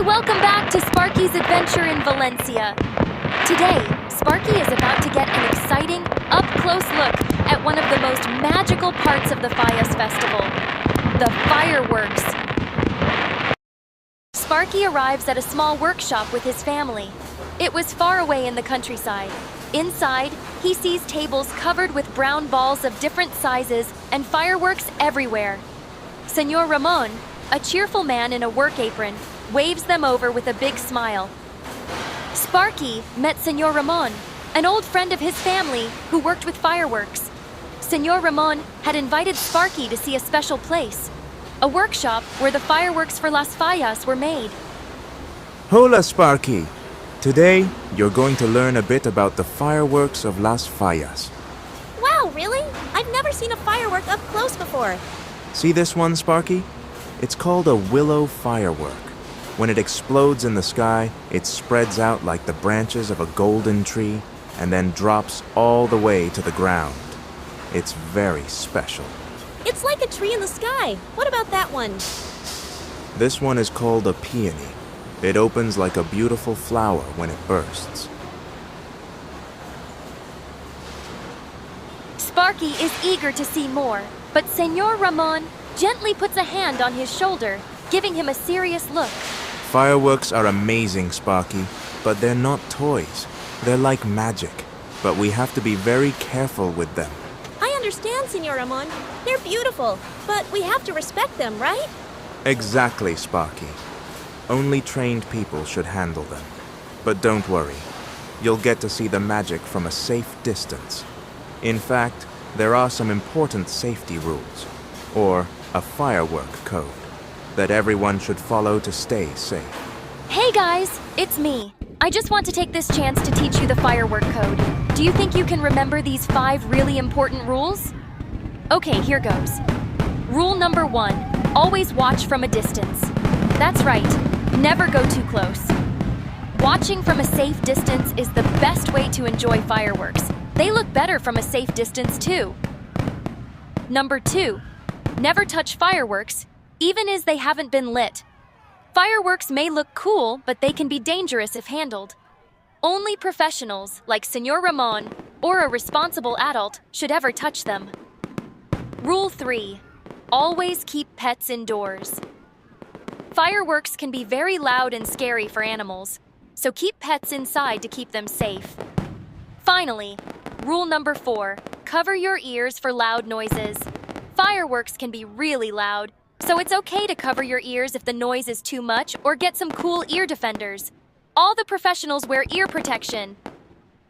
welcome back to Sparkie's adventure in Valencia. Today, Sparkie is about to get an exciting, up-close look at one of the most magical parts of the Fallas festival, the fireworks. Sparkie arrives at a small workshop with his family. It was far away in the countryside. Inside, he sees tables covered with brown balls of different sizes and fireworks everywhere. Señor Ramón, a cheerful man in a work apron, waves them over with a big smile. Sparkie met Señor Ramón, an old friend of his family who worked with fireworks. Señor Ramón had invited Sparkie to see a special place, a workshop where the fireworks for Las Fallas were made. Hola, Sparkie! Today, you're going to learn a bit about the fireworks of Las Fallas. Wow, really? I've never seen a firework up close before. See this one, Sparkie? It's called a willow firework. When it explodes in the sky, it spreads out like the branches of a golden tree and then drops all the way to the ground. It's very special. It's like a tree in the sky. What about that one? This one is called a peony. It opens like a beautiful flower when it bursts. Sparkie is eager to see more, but Señor Ramón gently puts a hand on his shoulder, giving him a serious look. Fireworks are amazing, Sparkie, but they're not toys. They're like magic, but we have to be very careful with them. I understand, Señor Ramón. They're beautiful, but we have to respect them, right? Exactly, Sparkie. Only trained people should handle them. But don't worry, you'll get to see the magic from a safe distance. In fact, there are some important safety rules, or a firework code, that everyone should follow to stay safe. Hey guys, it's me. I just want to take this chance to teach you the firework code. Do you think you can remember these 5 really important rules? Okay, here goes. Rule number 1, always watch from a distance. That's right, never go too close. Watching from a safe distance is the best way to enjoy fireworks. They look better from a safe distance too. Number 2, never touch fireworks, even as they haven't been lit. Fireworks may look cool, but they can be dangerous if handled. Only professionals, like Señor Ramón or a responsible adult, should ever touch them. Rule 3, always keep pets indoors. Fireworks can be very loud and scary for animals, so keep pets inside to keep them safe. Finally, rule number 4, cover your ears for loud noises. Fireworks can be really loud, so it's okay to cover your ears if the noise is too much or get some cool ear defenders. All the professionals wear ear protection.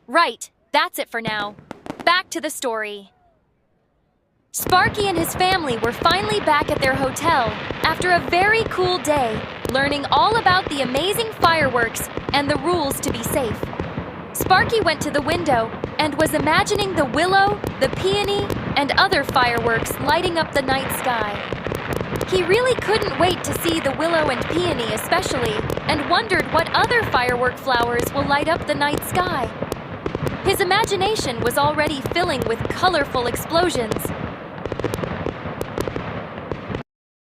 Right, that's it for now. Back to the story. Sparkie and his family were finally back at their hotel after a very cool day, learning all about the amazing fireworks and the rules to be safe. Sparkie went to the window and was imagining the willow, the peony, and other fireworks lighting up the night sky. He really couldn't wait to see the willow and peony especially, and wondered what other firework flowers will light up the night sky. His imagination was already filling with colorful explosions.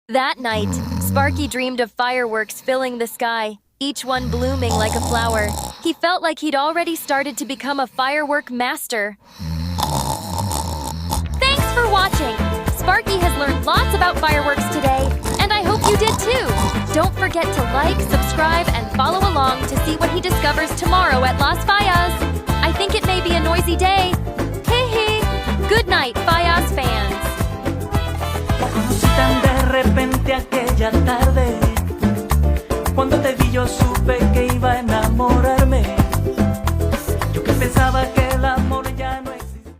That night, Sparkie dreamed of fireworks filling the sky, each one blooming like a flower. He felt like he'd already started to become a firework master. Thanks for watching! Sparkie has learned lots about fireworks today, and I hope you did too! Don't forget to like, subscribe, and follow along to see what he discovers tomorrow at Las Fallas. I think it may be a noisy day. Hey, hey! Good night, Fallas fans! Conocí tan de repente aquella tarde